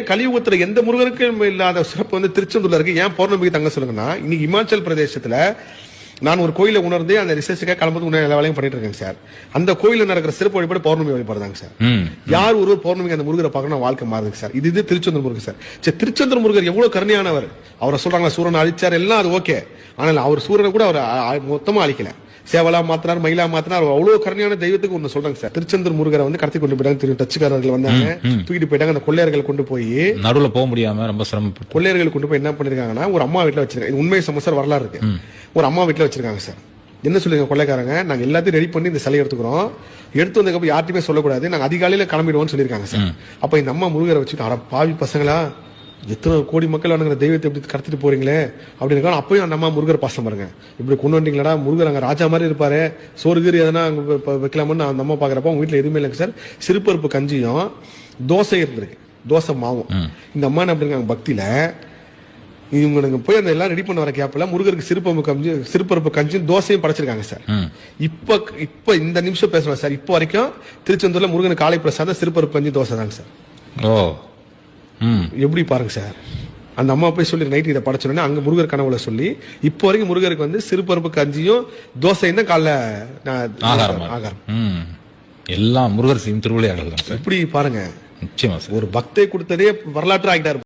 கலியுகத்துல எந்த முருகனுக்கும் இல்லாத சிறப்பு வந்து திருச்செந்தூர்ல இருக்கு. ஏன் பௌர்ணமிக்கு தங்க சொல்லுங்கன்னா, இன்னைக்கு இமாச்சல் பிரதேசத்துல நான் ஒரு கோயில உணர்ந்து அந்த ரிசர்ச்சுக்காக கிளம்புறது எல்லா வேலையும் பண்ணிட்டு இருக்கேன் சார். அந்த கோயில நடக்கிற சிறப்பு வழிபாடு பௌர்ணமி வழிபாடு தாங்க சார். யார் ஒரு பௌர்ணமிக்கு அந்த முருகரை பார்க்கணும் வாழ்க்கை மாறுதுங்க சார். இது திருச்செந்தூர் முருகர் சார். சரி, திருச்செந்தூர் முருகர் எவ்வளவு கருணையானவர். அவரை சொல்றாங்க சூரனை அழிச்சார் எல்லாம், அது ஓகே. ஆனால் அவர் சூரனை கூட அவர் மொத்தமா அழிக்கல. சேவலா மாத்தினார், மயிலா மாத்தினார். அவ்வளவு கருணையான தெய்வத்துக்கு ஒண்ணு சொல்றாங்க சார். திருச்செந்தூர் முருகரை வந்து கடத்தி கொண்டு போயிட்டாங்க. டச்சுக்காரர்கள் வந்தாங்க, தூக்கிட்டு போயிட்டாங்க. அந்த கொள்ளையர்கள் கொண்டு போய் நடுவுல போக முடியாம ரொம்ப சிரமப்பட்டு கொள்ளையர்கள் கொண்டு போய் என்ன பண்ணிருக்காங்கன்னா, ஒரு அம்மா வீட்டுல வச்சிருக்காங்க. உண்மை சமஸ்தர் வரலாறு இருக்கு. ஒரு அம்மா வீட்டுல வச்சிருக்காங்க சார். என்ன சொல்லுங்க கொள்ளைக்காரங்க, நாங்க எல்லாத்தையும் ரெடி பண்ணி இந்த சிலையை எடுத்துக்கிறோம். எடுத்து வந்ததுக்கு யார்ட்டுமே சொல்லக்கூடாது, நாங்க அதிகாலையில கிளம்பிடுவோம்னு சொல்லியிருக்காங்க சார். அப்ப இந்த அம்மா முருகரை வச்சுட்டு, அட பாவி பசங்களா, எத்தனை கோடி மக்கள் அணுகிற தெய்வத்தை எப்படி கடத்திட்டு போறீங்களே அப்படின்னு. அப்பயும் அந்த அம்மா முருகர் பாசம் பாருங்க, இப்படி கொண்டு வந்தீங்களா. முருகர் அங்க ராஜா மாதிரி இருப்பாரு, சோறுகீரி எதனா வைக்கலாமன்னு அந்த அம்மா பாக்குறப்ப அவங்க வீட்டுல எதுவுமே இல்லைங்க சார். சிறுபருப்பு கஞ்சியும் தோசை இருந்திருக்கு, தோசை மாவும். இந்த அம்மா என்ன பண்ணிருக்காங்க பக்தியில, இவங்க போய் அந்த எல்லாம் ரெடி பண்ண வர கேப்ல முருகருக்கு சிறுபருப்பு கஞ்சியும் தோசையும் படைச்சிருக்காங்க சார். இப்ப இந்த நிமிஷம் பேசுறேன் சார். இப்ப வரைக்கும் திருச்செந்தூர்ல முருகனுக்கு காலை பிரசாதம் சிறுபருப்பு கஞ்சி தோசை தாங்க சார். எப்படி பாருங்க சார். அந்த அம்மா போய் சொல்லி நைட் இதை படைச்சோடனே அங்க முருகர் கனவுல சொல்லி இப்போ வரைக்கும் முருகருக்கு வந்து சிறுபருப்பு கஞ்சியும் தோசையும் தான் காலைல ஆகாரம். எல்லாம் முருகர் திருவிளையாடல் தான். இப்படி பாருங்க, நிச்சயமா ஒரு பக்தை கொடுத்ததே வரலாற்று ஆகிட்டாரு.